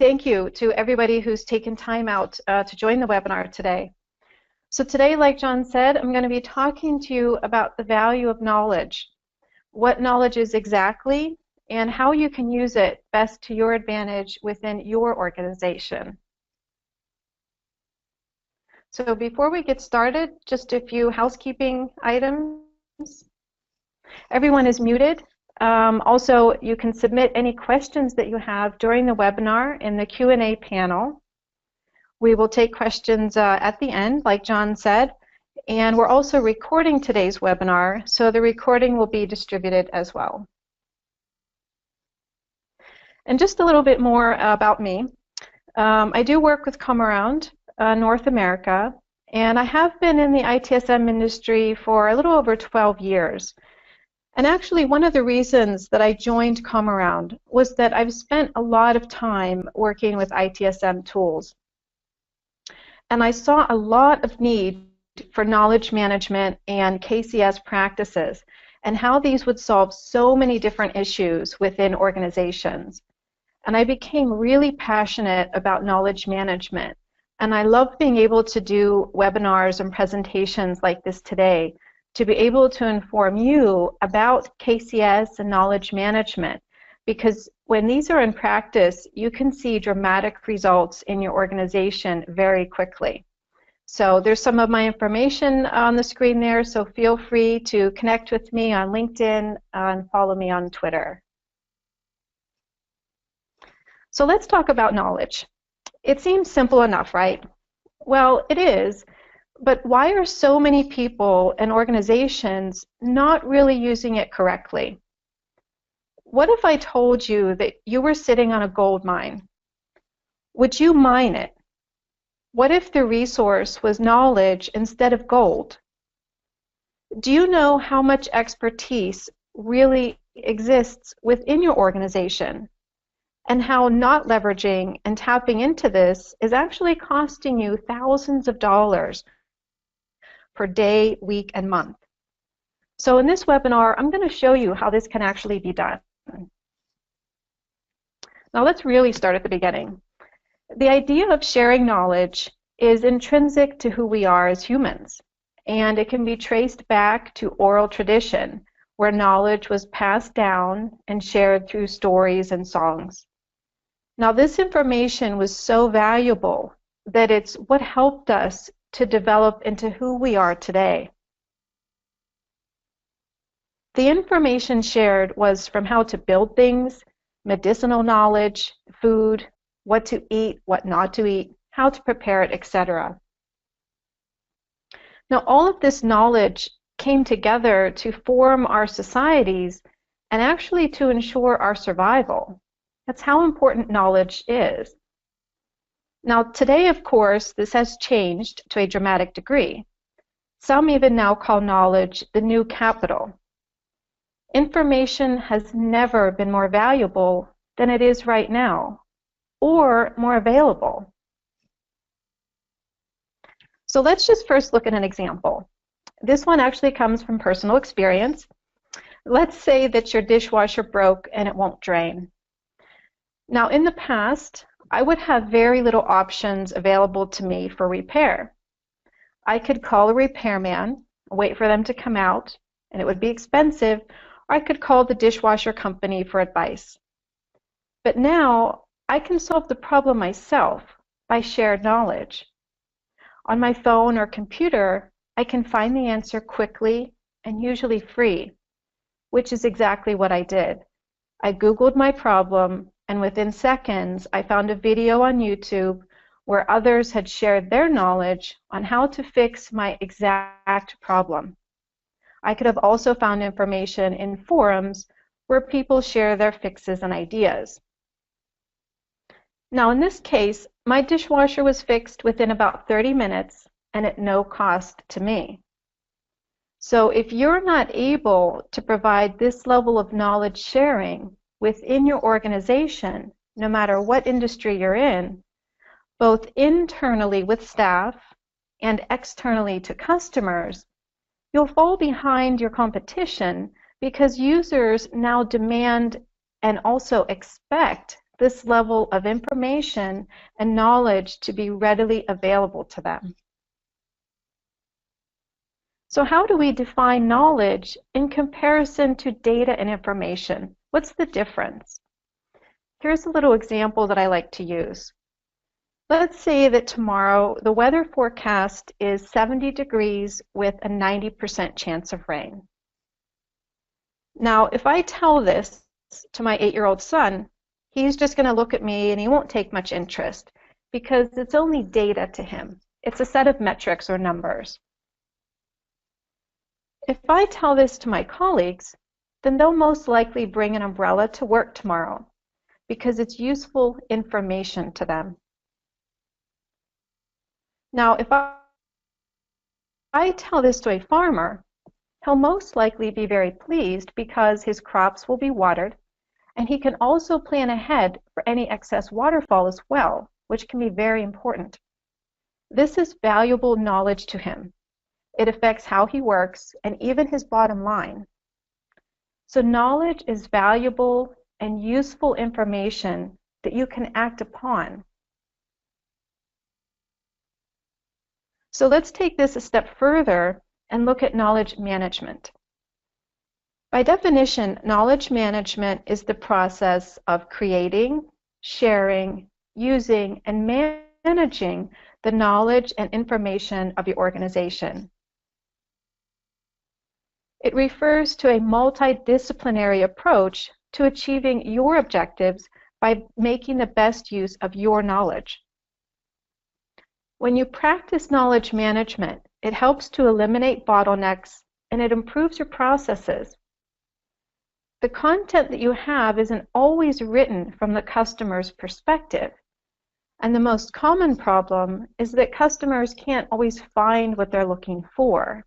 Thank you to everybody who's taken time out to join the webinar today. So today, like John said, I'm going to be talking to you about the value of knowledge, what knowledge is exactly, and how you can use it best to your advantage within your organization. So before we get started, just a few housekeeping items. Everyone is muted. Also, you can submit any questions that you have during the webinar in the Q&A panel. We will take questions at the end, like John said, and we're also recording today's webinar, so the recording will be distributed as well. And just a little bit more about me. I do work with Come Around North America, and I have been in the ITSM industry for a little over 12 years. And actually, one of the reasons that I joined Come Around was that I've spent a lot of time working with ITSM tools. And I saw a lot of need for knowledge management and KCS practices and how these would solve so many different issues within organizations. And I became really passionate about knowledge management. And I love being able to do webinars and presentations like this today to be able to inform you about KCS and knowledge management, because when these are in practice, you can see dramatic results in your organization very quickly. So there's some of my information on the screen there, so feel free to connect with me on LinkedIn and follow me on Twitter. So let's talk about knowledge. It seems simple enough, right? Well, it is, but why are so many people and organizations not really using it correctly? What if I told you that you were sitting on a gold mine? Would you mine it? What if the resource was knowledge instead of gold? Do you know how much expertise really exists within your organization, and how not leveraging and tapping into this is actually costing you thousands of dollars per day, week, and month? So in this webinar, I'm going to show you how this can actually be done. Now let's really start at the beginning. The idea of sharing knowledge is intrinsic to who we are as humans, and it can be traced back to oral tradition, where knowledge was passed down and shared through stories and songs. Now this information was so valuable that it's what helped us to develop into who we are today. The information shared was from how to build things, medicinal knowledge, food, what to eat, what not to eat, how to prepare it, etc. Now all of this knowledge came together to form our societies and actually to ensure our survival. That's how important knowledge is. Now today, of course, this has changed to a dramatic degree. Some even now call knowledge the new capital. Information has never been more valuable than it is right now, or more available. So let's just first look at an example. This one actually comes from personal experience. Let's say that your dishwasher broke and it won't drain. Now in the past, I would have very little options available to me for repair. I could call a repairman, wait for them to come out, and it would be expensive, or I could call the dishwasher company for advice. But now, I can solve the problem myself by shared knowledge. On my phone or computer, I can find the answer quickly and usually free, which is exactly what I did. I Googled my problem, and within seconds, I found a video on YouTube where others had shared their knowledge on how to fix my exact problem. I could have also found information in forums where people share their fixes and ideas. Now in this case, my dishwasher was fixed within about 30 minutes and at no cost to me. So if you're not able to provide this level of knowledge sharing within your organization, no matter what industry you're in, both internally with staff and externally to customers, you'll fall behind your competition because users now demand and also expect this level of information and knowledge to be readily available to them. So how do we define knowledge in comparison to data and information? What's the difference? Here's a little example that I like to use. Let's say that tomorrow the weather forecast is 70 degrees with a 90% chance of rain. Now, if I tell this to my 8-year-old son, he's just going to look at me and he won't take much interest because it's only data to him. It's a set of metrics or numbers. If I tell this to my colleagues, then they'll most likely bring an umbrella to work tomorrow because it's useful information to them. Now, if I tell this to a farmer, he'll most likely be very pleased because his crops will be watered, and he can also plan ahead for any excess waterfall as well, which can be very important. This is valuable knowledge to him. It affects how he works and even his bottom line. So knowledge is valuable and useful information that you can act upon. So let's take this a step further and look at knowledge management. By definition, knowledge management is the process of creating, sharing, using, and managing the knowledge and information of your organization. It refers to a multidisciplinary approach to achieving your objectives by making the best use of your knowledge. When you practice knowledge management, it helps to eliminate bottlenecks and it improves your processes. The content that you have isn't always written from the customer's perspective. And the most common problem is that customers can't always find what they're looking for.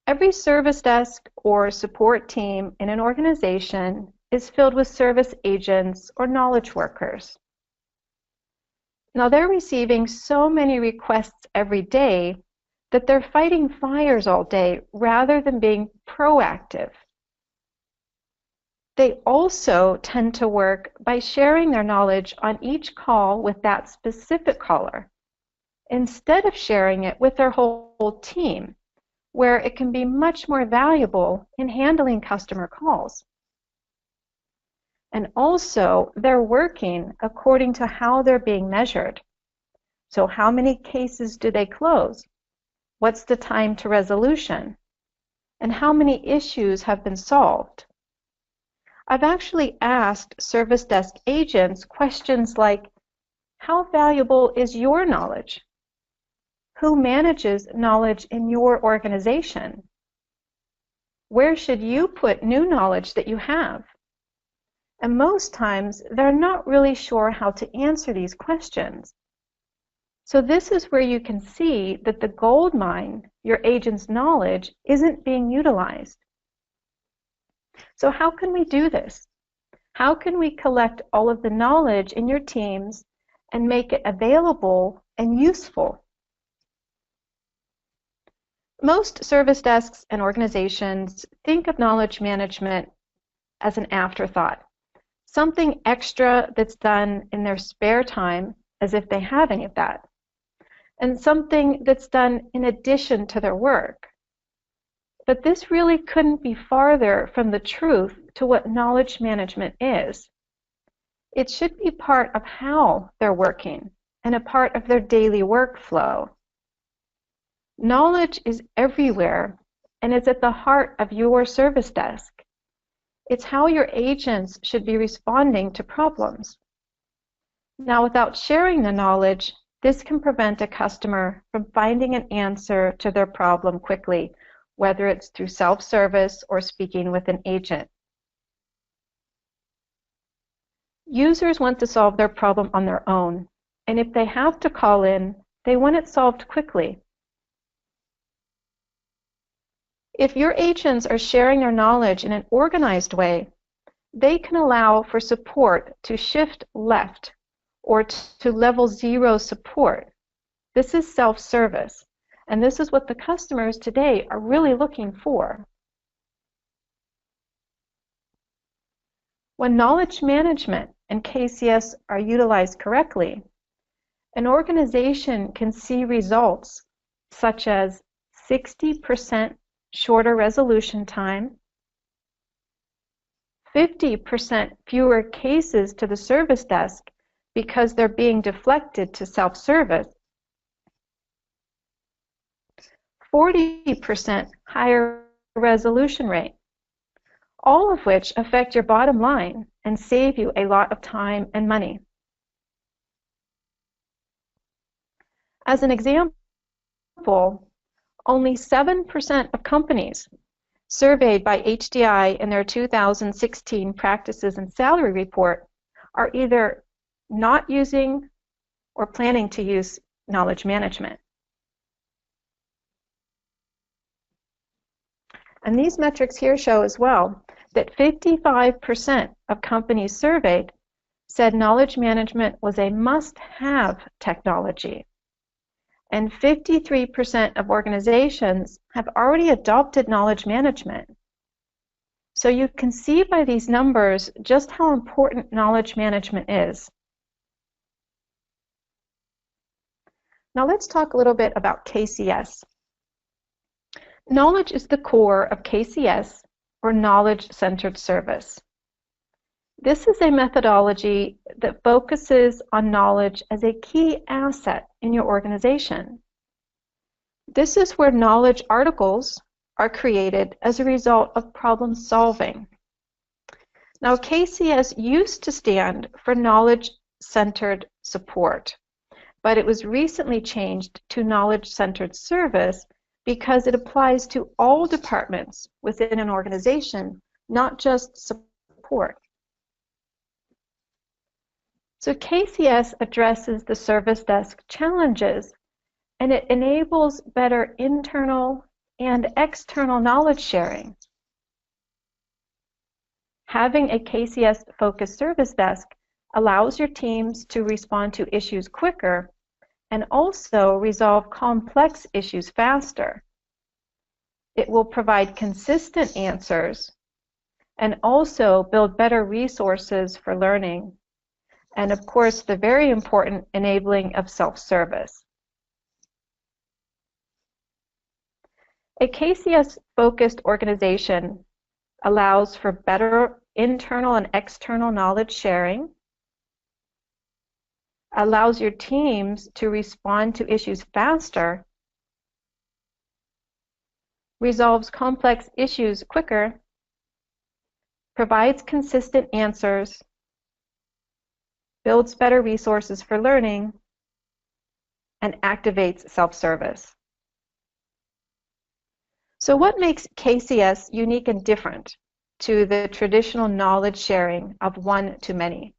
Every service desk or support team in an organization is filled with service agents or knowledge workers. Now they're receiving so many requests every day that they're fighting fires all day rather than being proactive. They also tend to work by sharing their knowledge on each call with that specific caller, instead of sharing it with their whole team, where it can be much more valuable in handling customer calls. And also, they're working according to how they're being measured. So how many cases do they close? What's the time to resolution? And how many issues have been solved? I've actually asked service desk agents questions like, how valuable is your knowledge? Who manages knowledge in your organization? Where should you put new knowledge that you have? And most times, they're not really sure how to answer these questions. So this is where you can see that the gold mine, your agent's knowledge, isn't being utilized. So how can we do this? How can we collect all of the knowledge in your teams and make it available and useful? Most service desks and organizations think of knowledge management as an afterthought, something extra that's done in their spare time, as if they have any of that, and something that's done in addition to their work. But this really couldn't be farther from the truth to what knowledge management is. It should be part of how they're working and a part of their daily workflow. Knowledge is everywhere and it's at the heart of your service desk. It's how your agents should be responding to problems. Now, without sharing the knowledge, this can prevent a customer from finding an answer to their problem quickly, whether it's through self-service or speaking with an agent. Users want to solve their problem on their own, and if they have to call in, they want it solved quickly. If your agents are sharing their knowledge in an organized way, they can allow for support to shift left or to level 0 support. This is self-service, and this is what the customers today are really looking for. When knowledge management and KCS are utilized correctly, an organization can see results such as 60% shorter resolution time, 50% fewer cases to the service desk because they're being deflected to self-service, 40% higher resolution rate, all of which affect your bottom line and save you a lot of time and money. As an example, only 7% of companies surveyed by HDI in their 2016 Practices and Salary Report are either not using or planning to use knowledge management. And these metrics here show as well that 55% of companies surveyed said knowledge management was a must-have technology. And 53% of organizations have already adopted knowledge management. So you can see by these numbers just how important knowledge management is. Now let's talk a little bit about KCS. Knowledge is the core of KCS, or knowledge-centered service. This is a methodology that focuses on knowledge as a key asset in your organization. This is where knowledge articles are created as a result of problem solving. Now, KCS used to stand for knowledge-centered support, but it was recently changed to knowledge-centered service because it applies to all departments within an organization, not just support. So KCS addresses the service desk challenges, and it enables better internal and external knowledge sharing. Having a KCS-focused service desk allows your teams to respond to issues quicker and also resolve complex issues faster. It will provide consistent answers and also build better resources for learning, and of course the very important enabling of self-service. A KCS-focused organization allows for better internal and external knowledge sharing, allows your teams to respond to issues faster, resolves complex issues quicker, provides consistent answers, builds better resources for learning, and activates self-service. So what makes KCS unique and different to the traditional knowledge sharing of one-to-many,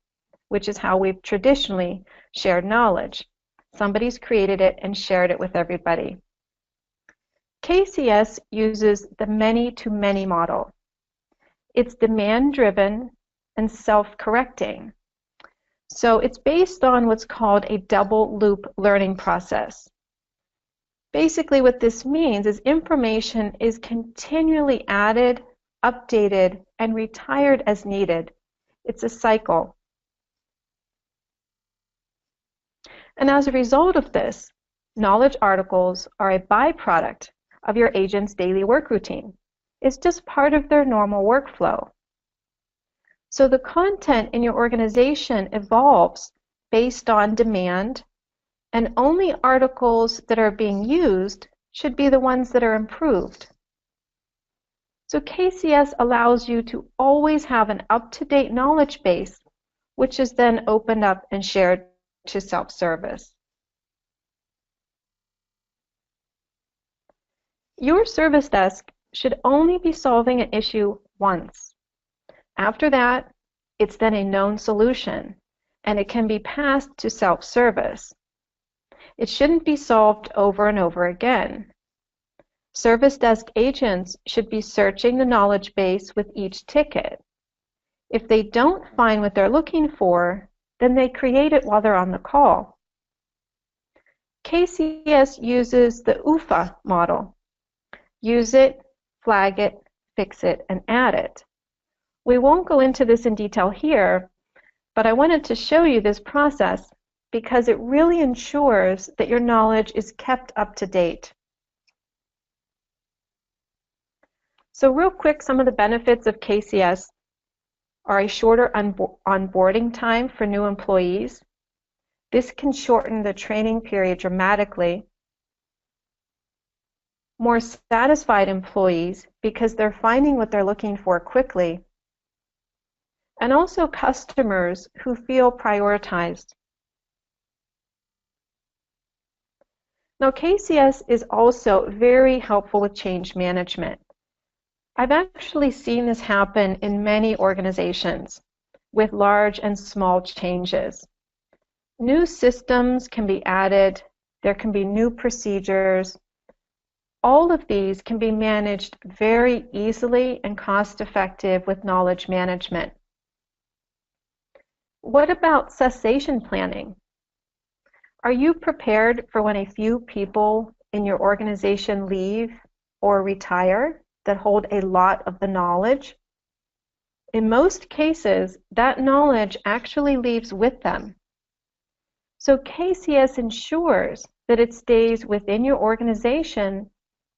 which is how we've traditionally shared knowledge? Somebody's created it and shared it with everybody. KCS uses the many-to-many model. It's demand-driven and self-correcting. So it's based on what's called a double-loop learning process. Basically what this means is information is continually added, updated, and retired as needed. It's a cycle. And as a result of this, knowledge articles are a byproduct of your agent's daily work routine. It's just part of their normal workflow. So the content in your organization evolves based on demand, and only articles that are being used should be the ones that are improved. So KCS allows you to always have an up-to-date knowledge base, which is then opened up and shared to self-service. Your service desk should only be solving an issue once. After that, it's then a known solution, and it can be passed to self-service. It shouldn't be solved over and over again. Service desk agents should be searching the knowledge base with each ticket. If they don't find what they're looking for, then they create it while they're on the call. KCS uses the UFA model. Use it, flag it, fix it, and add it. We won't go into this in detail here, but I wanted to show you this process because it really ensures that your knowledge is kept up to date. So real quick, some of the benefits of KCS are a shorter onboarding time for new employees. This can shorten the training period dramatically. More satisfied employees because they're finding what they're looking for quickly. And also customers who feel prioritized. Now, KCS is also very helpful with change management. I've actually seen this happen in many organizations with large and small changes. New systems can be added, there can be new procedures. All of these can be managed very easily and cost-effective with knowledge management. What about cessation planning? Are you prepared for when a few people in your organization leave or retire that hold a lot of the knowledge? In most cases, that knowledge actually leaves with them. So KCS ensures that it stays within your organization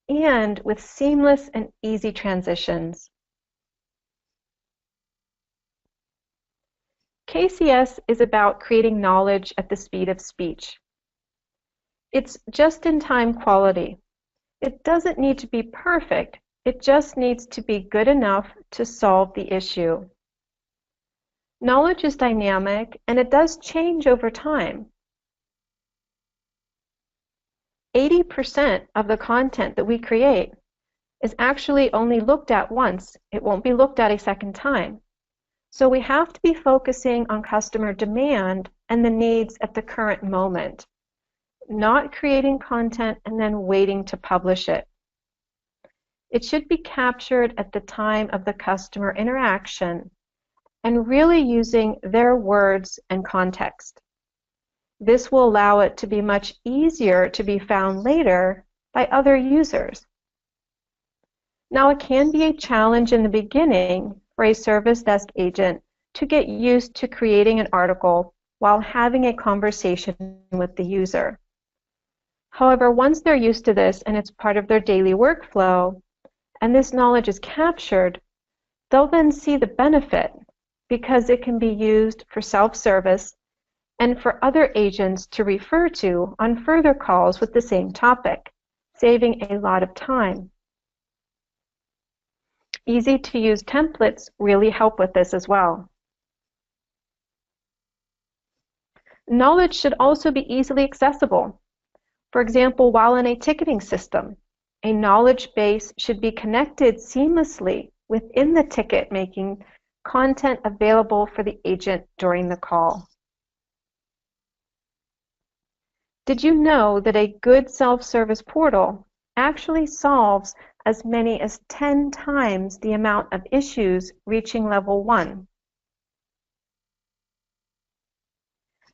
and with seamless and easy transitions. KCS is about creating knowledge at the speed of speech. It's just-in-time quality. It doesn't need to be perfect. It just needs to be good enough to solve the issue. Knowledge is dynamic, and it does change over time. 80% of the content that we create is actually only looked at once. It won't be looked at a second time. So we have to be focusing on customer demand and the needs at the current moment, not creating content and then waiting to publish it. It should be captured at the time of the customer interaction and really using their words and context. This will allow it to be much easier to be found later by other users. Now, it can be a challenge in the beginning for a service desk agent to get used to creating an article while having a conversation with the user. However, once they're used to this and it's part of their daily workflow, and this knowledge is captured, they'll then see the benefit because it can be used for self-service and for other agents to refer to on further calls with the same topic, saving a lot of time. Easy-to-use templates really help with this as well. Knowledge should also be easily accessible. For example, while in a ticketing system, a knowledge base should be connected seamlessly within the ticket, making content available for the agent during the call. Did you know that a good self-service portal actually solves as many as 10 times the amount of issues reaching level 1?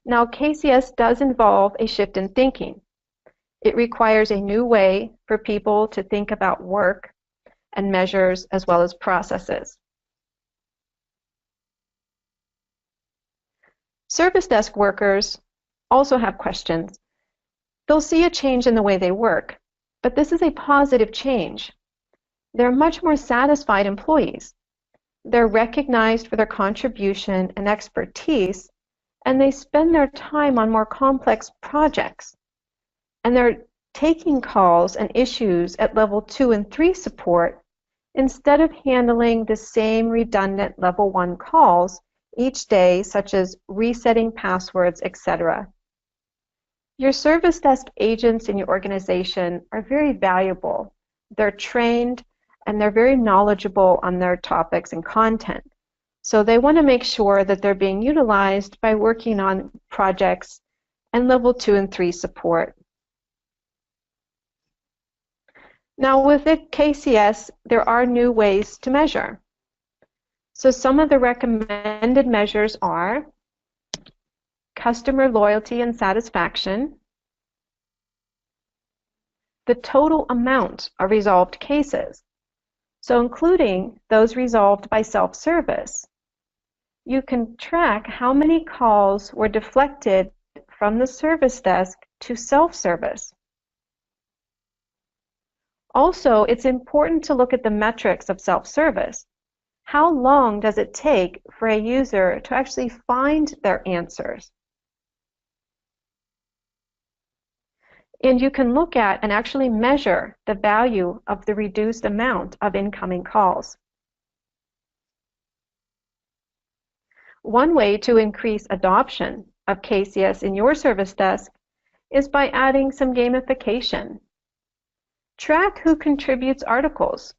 Now, KCS does involve a shift in thinking. It requires a new way for people to think about work and measures as well as processes. Service desk workers also have questions. They'll see a change in the way they work, but this is a positive change. They're much more satisfied employees. They're recognized for their contribution and expertise, and they spend their time on more complex projects. And they're taking calls and issues at level 2 and 3 support instead of handling the same redundant level 1 calls each day, such as resetting passwords, etc. Your service desk agents in your organization are very valuable. They're trained and they're very knowledgeable on their topics and content. So they want to make sure that they're being utilized by working on projects and level 2 and 3 support. Now with the KCS, there are new ways to measure. So some of the recommended measures are customer loyalty and satisfaction, the total amount of resolved cases. so including those resolved by self-service. You can track how many calls were deflected from the service desk to self-service. Also, it's important to look at the metrics of self-service. How long does it take for a user to actually find their answers? And you can look at and actually measure the value of the reduced amount of incoming calls. One way to increase adoption of KCS in your service desk is by adding some gamification. Track who contributes articles,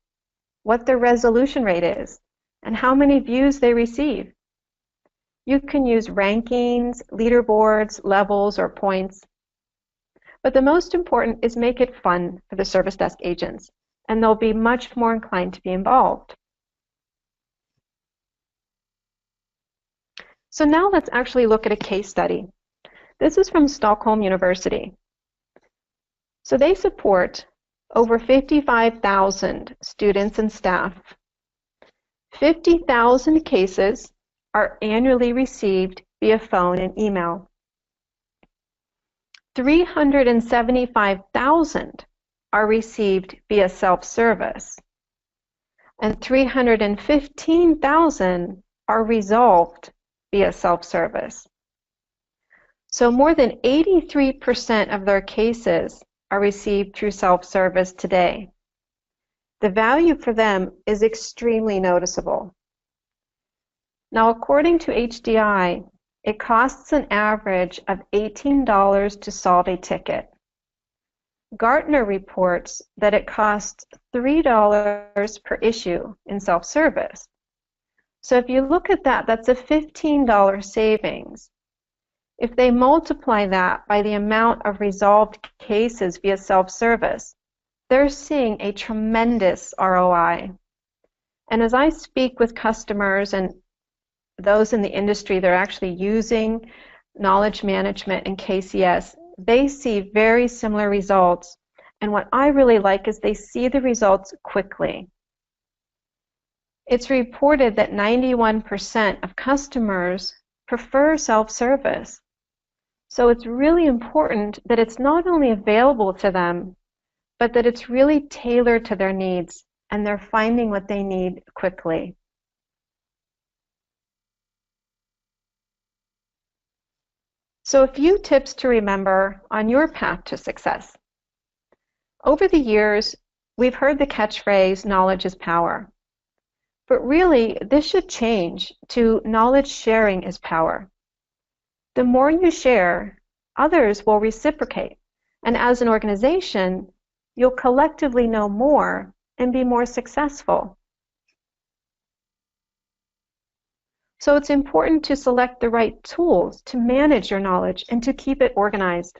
what their resolution rate is, and how many views they receive. You can use rankings, leaderboards, levels, or points. But the most important is make it fun for the service desk agents, and they'll be much more inclined to be involved. So now let's actually look at a case study. This is from Stockholm University. So they support over 55,000 students and staff. 50,000 cases are annually received via phone and email. 375,000 are received via self-service, and 315,000 are resolved via self-service. So more than 83% of their cases are received through self-service today. The value for them is extremely noticeable. Now, according to HDI, it costs an average of $18 to solve a ticket. Gartner reports that it costs $3 per issue in self-service. So if you look at that, that's a $15 savings. If they multiply that by the amount of resolved cases via self-service, they're seeing a tremendous ROI. And as I speak with customers and those in the industry that are actually using knowledge management and KCS, they see very similar results. And what I really like is they see the results quickly. It's reported that 91% of customers prefer self-service. So it's really important that it's not only available to them, but that it's really tailored to their needs and they're finding what they need quickly. So a few tips to remember on your path to success. Over the years, we've heard the catchphrase, knowledge is power. But really, this should change to knowledge sharing is power. The more you share, others will reciprocate. And as an organization, you'll collectively know more and be more successful. So it's important to select the right tools to manage your knowledge and to keep it organized.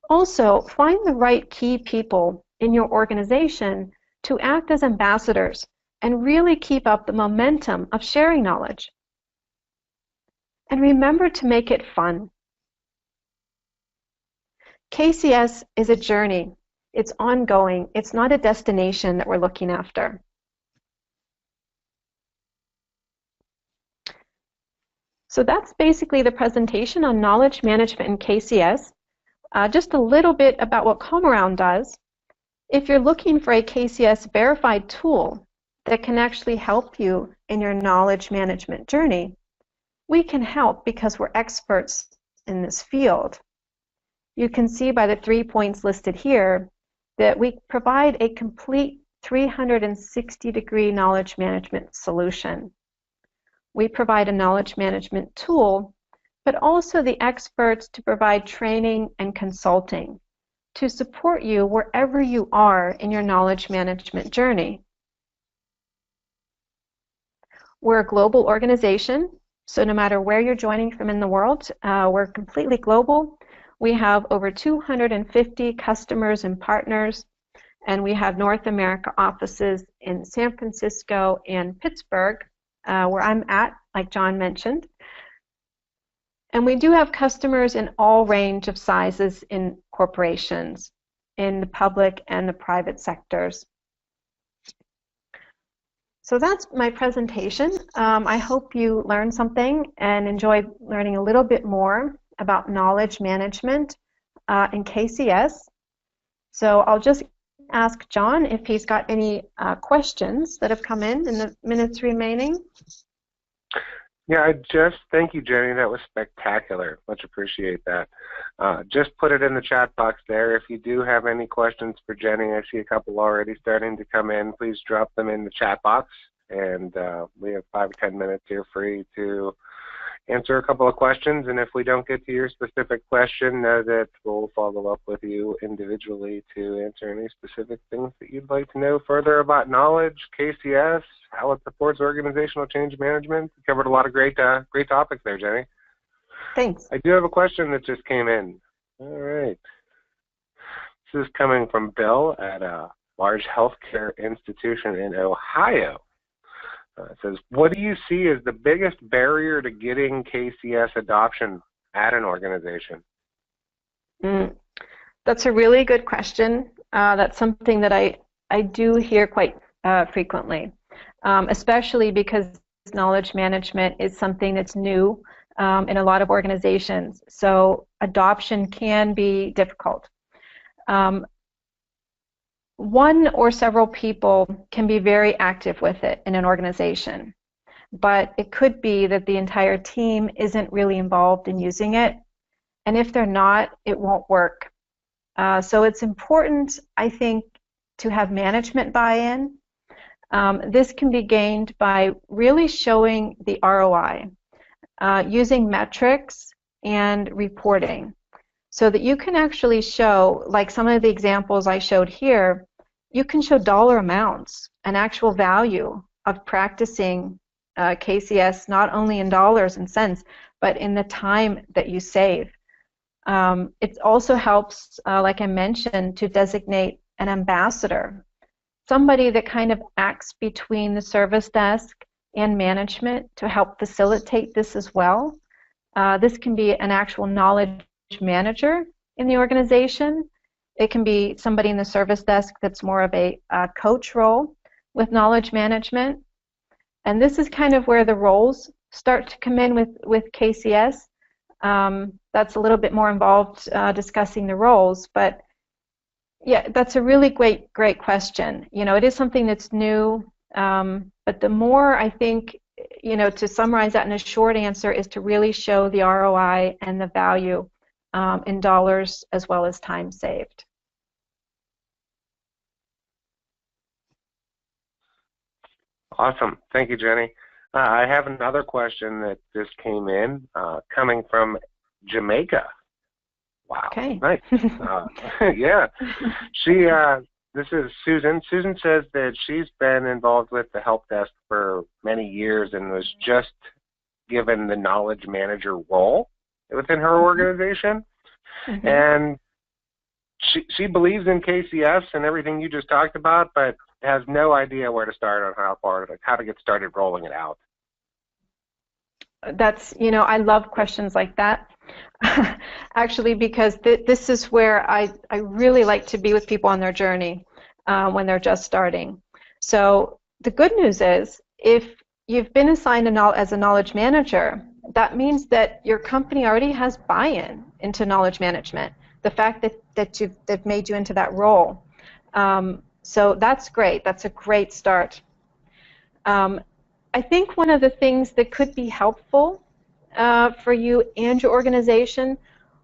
Also, find the right key people in your organization to act as ambassadors and really keep up the momentum of sharing knowledge. And remember to make it fun. KCS is a journey. It's ongoing. It's not a destination that we're looking after. So that's basically the presentation on knowledge management in KCS. Just a little bit about what ComeAround does. If you're looking for a KCS verified tool that can actually help you in your knowledge management journey, we can help because we're experts in this field. You can see by the 3 points listed here that we provide a complete 360-degree knowledge management solution. We provide a knowledge management tool, but also the experts to provide training and consulting to support you wherever you are in your knowledge management journey. We're a global organization, so no matter where you're joining from in the world, we're completely global. We have over 250 customers and partners, and we have North America offices in San Francisco and Pittsburgh, where I'm at, like John mentioned. And we do have customers in all range of sizes in corporations, in the public and the private sectors. So that's my presentation. I hope you learned something and enjoyed learning a little bit more about knowledge management in KCS. So I'll just ask John if he's got any questions that have come in the minutes remaining. Yeah, thank you, Jenny. That was spectacular. Much appreciate that. Just put it in the chat box there. If you do have any questions for Jenny, I see a couple already starting to come in. Please drop them in the chat box, and we have 5 or 10 minutes here free to answer a couple of questions. And if we don't get to your specific question, know that we'll follow up with you individually to answer any specific things that you'd like to know further about knowledge, KCS, how it supports organizational change management. We covered a lot of great topics there, Jenny. Thanks. I do have a question that just came in. All right. This is coming from Bill at a large healthcare institution in Ohio. It says, what do you see as the biggest barrier to getting KCS adoption at an organization? That's a really good question. That's something that I do hear quite frequently, especially because knowledge management is something that's new in a lot of organizations. So adoption can be difficult. One or several people can be very active with it in an organization, but it could be that the entire team isn't really involved in using it, and if they're not, it won't work. So it's important, I think, to have management buy-in. This can be gained by really showing the ROI, using metrics and reporting, so that you can actually show, like some of the examples I showed here, you can show dollar amounts and actual value of practicing KCS, not only in dollars and cents, but in the time that you save. It also helps, like I mentioned, to designate an ambassador, somebody that kind of acts between the service desk and management to help facilitate this as well. This can be an actual knowledge manager in the organization. It can be somebody in the service desk that's more of a coach role with knowledge management. And this is kind of where the roles start to come in with KCS. That's a little bit more involved discussing the roles, but yeah, that's a really great question. You know, it is something that's new, but the more, I think, you know, to summarize that in a short answer is to really show the ROI and the value in dollars as well as time saved. Awesome. Thank you, Jenny. I have another question that just came in, coming from Jamaica. Wow. Okay. Nice. Yeah. This is Susan. Susan says that she's been involved with the help desk for many years and was just given the knowledge manager role within her organization. Mm-hmm. And she believes in KCS and everything you just talked about, but has no idea where to start on how to get started rolling it out. That's, you know, I love questions like that. Actually, because this is where I really like to be with people on their journey when they're just starting. So the good news is, if you've been assigned as a knowledge manager, that means that your company already has buy-in into knowledge management. The fact that they've made you into that role. So that's great. That's a great start. I think one of the things that could be helpful for you and your organization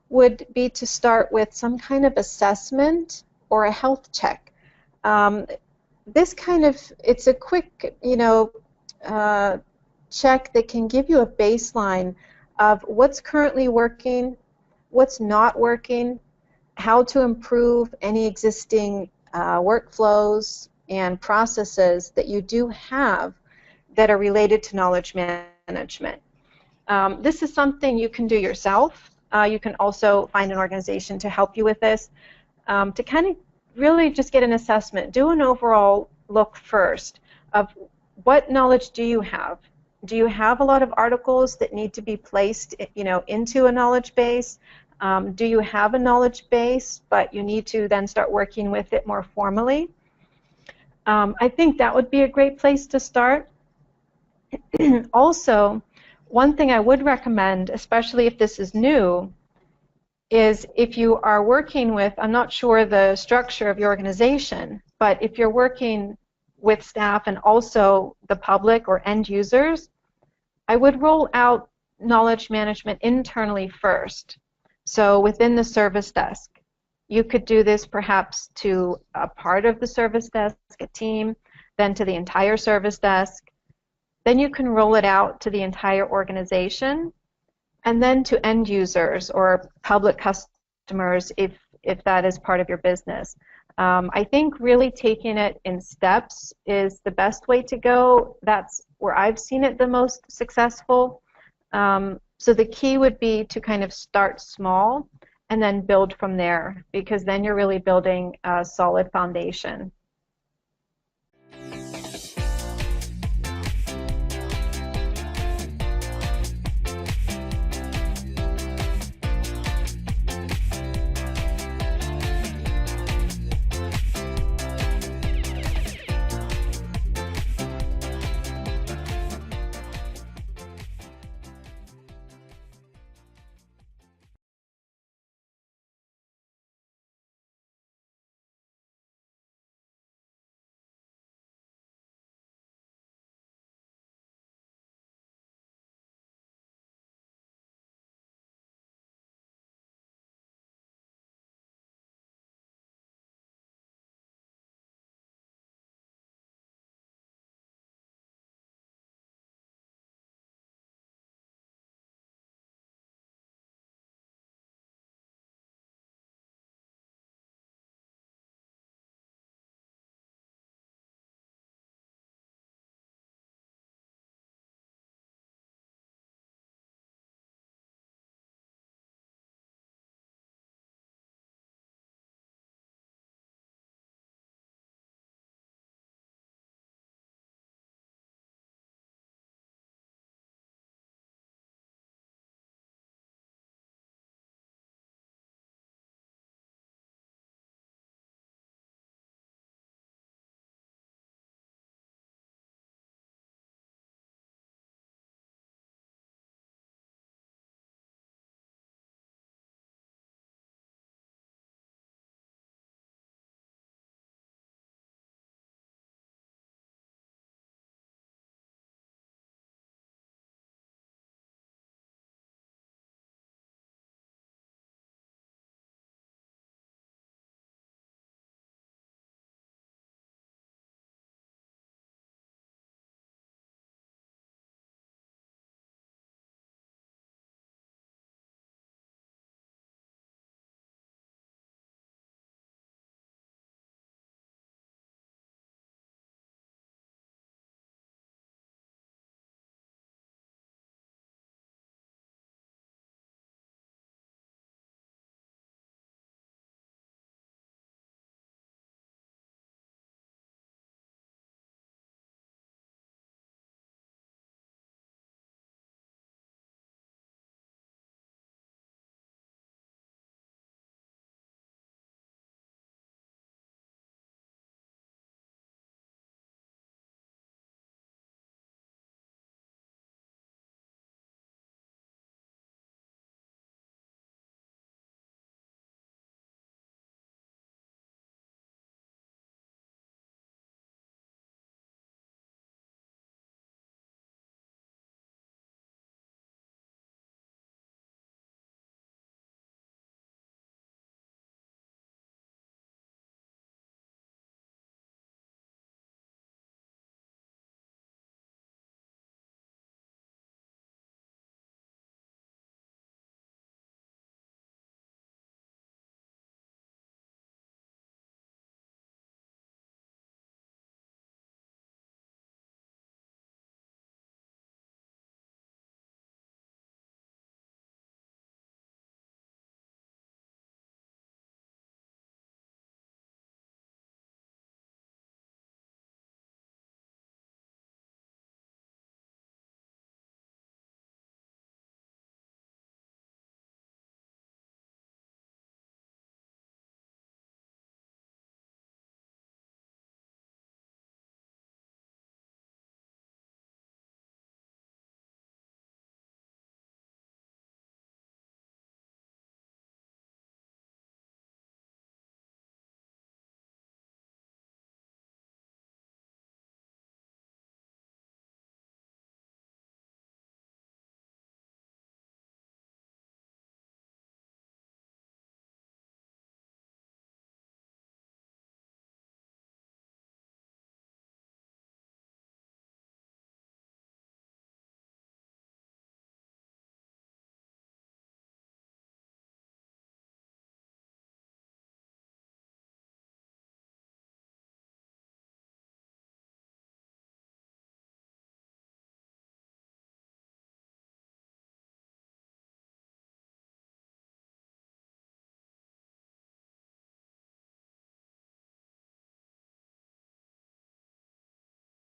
would be to start with some kind of assessment or a health check. This kind of, it's a quick, you know, check that can give you a baseline of what's currently working, what's not working, how to improve any existing workflows and processes that you do have that are related to knowledge management. This is something you can do yourself. You can also find an organization to help you with this, to kind of really just get an assessment. Do an overall look first of what knowledge do you have. Do you have a lot of articles that need to be placed, you know, into a knowledge base? Do you have a knowledge base, but you need to then start working with it more formally? I think that would be a great place to start. Also, one thing I would recommend, especially if this is new, is if you are working with, I'm not sure the structure of your organization, but if you're working with staff and also the public or end users, I would roll out knowledge management internally first. So within the service desk, you could do this perhaps to a part of the service desk, a team, then to the entire service desk. Then you can roll it out to the entire organization, and then to end users or public customers if that is part of your business. I think really taking it in steps is the best way to go. That's where I've seen it the most successful. So the key would be to kind of start small and then build from there, because then you're really building a solid foundation.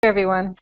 everyone.